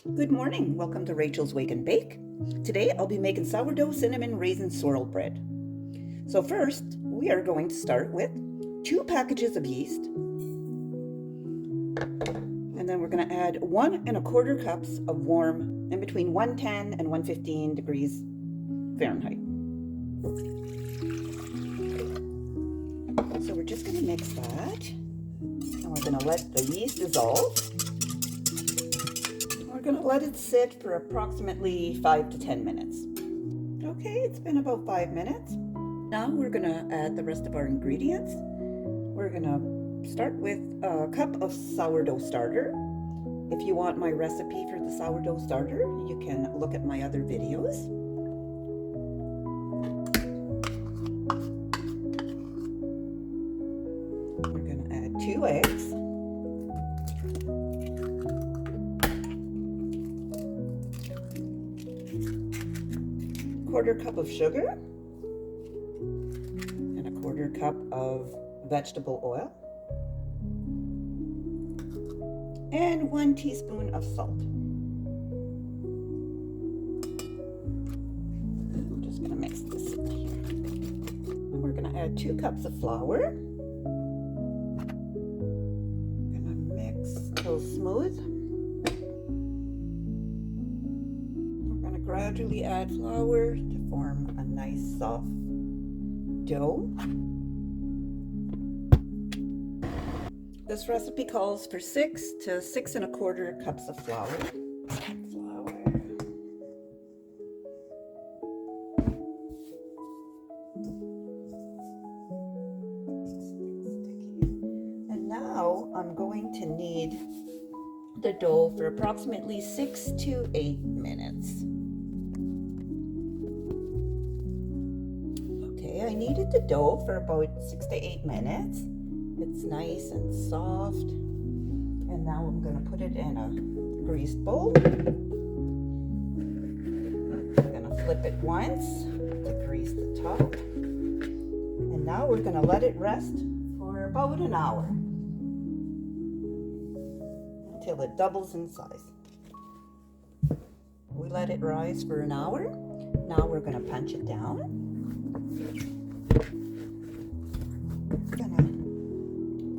Good morning. Welcome to Rachel's Wake and Bake. Today I'll be making sourdough cinnamon raisin swirl bread. So first, we are going to start with 2 packages of yeast. And then we're going to add 1 1/4 cups of warm in between 110 and 115 degrees Fahrenheit. So we're just going to mix that. And we're going to let the yeast dissolve. We're going to let it sit for approximately 5 to 10 minutes. Okay, it's been about 5 minutes. Now we're going to add the rest of our ingredients. We're going to start with a cup of sourdough starter. If you want my recipe for the sourdough starter, you can look at my other videos. We're going to add 2 eggs. 1/4 cup of sugar and 1/4 cup of vegetable oil and 1 teaspoon of salt. I'm just going to mix this in here. And we're going to add 2 cups of flour. I'm going to mix till smooth. Gradually add flour to form a nice soft dough. This recipe calls for 6 to 6 1/4 cups of flour. And now I'm going to knead the dough for approximately 6 to 8 minutes. I kneaded the dough for about 6 to 8 minutes. It's nice and soft. And now I'm going to put it in a greased bowl. I'm going to flip it once to grease the top. And now we're going to let it rest for about an hour until it doubles in size. We let it rise for an hour. Now we're going to punch it down. I'm gonna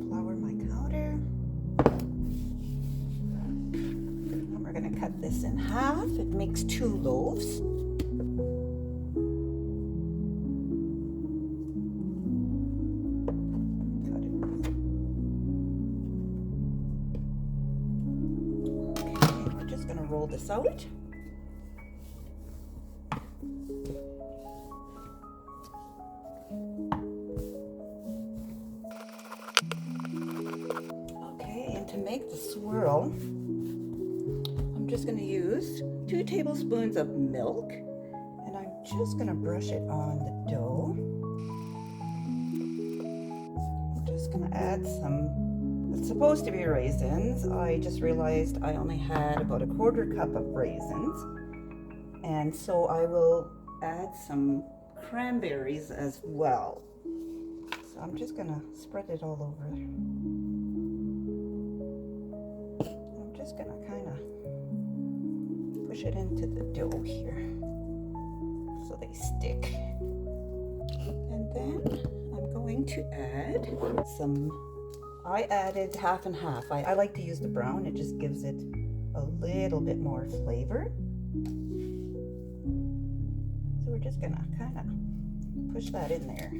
flour my counter, and we're gonna cut this in half. It makes 2 loaves. Cut it. Okay, we're just gonna roll this out. To make the swirl, I'm just going to use 2 tablespoons of milk, and I'm just going to brush it on the dough. I'm just going to add some, it's supposed to be raisins. I just realized I only had about 1/4 cup of raisins, and so I will add some cranberries as well. So I'm just going to spread it all over. Just gonna kind of push it into the dough here so they stick. And then I'm going to add I added half and half. I like to use the brown, it just gives it a little bit more flavor. So we're just gonna kind of push that in there.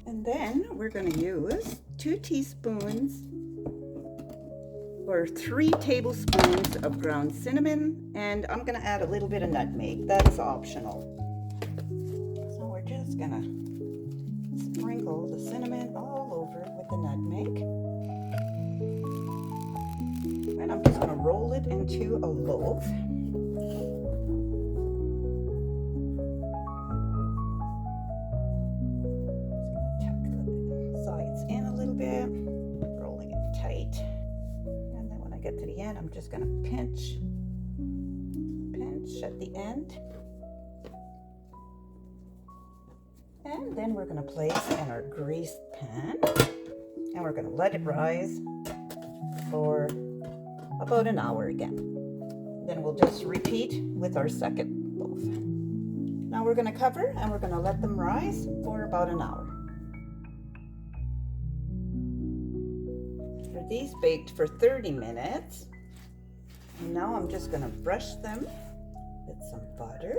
And then we're going to use 2 teaspoons or 3 tablespoons of ground cinnamon, and I'm going to add a little bit of nutmeg. That is optional. So we're just going to sprinkle the cinnamon all over with the nutmeg. And I'm just going to roll it into a loaf. Rolling it tight, and then when I get to the end, I'm just going to pinch at the end, and then we're going to place in our greased pan, and we're going to let it rise for about an hour again. Then we'll just repeat with our second loaf. Now we're going to cover and we're going to let them rise for about an hour. These baked for 30 minutes. And now I'm just going to brush them with some butter.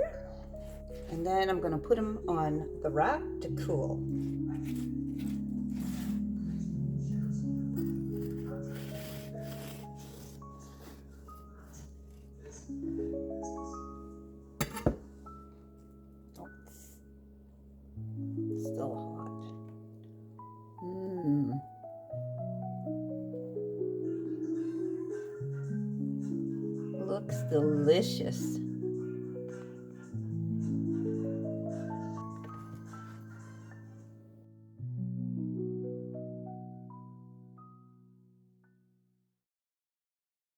And then I'm going to put them on the rack to cool. Oh, it's still hot. Looks delicious.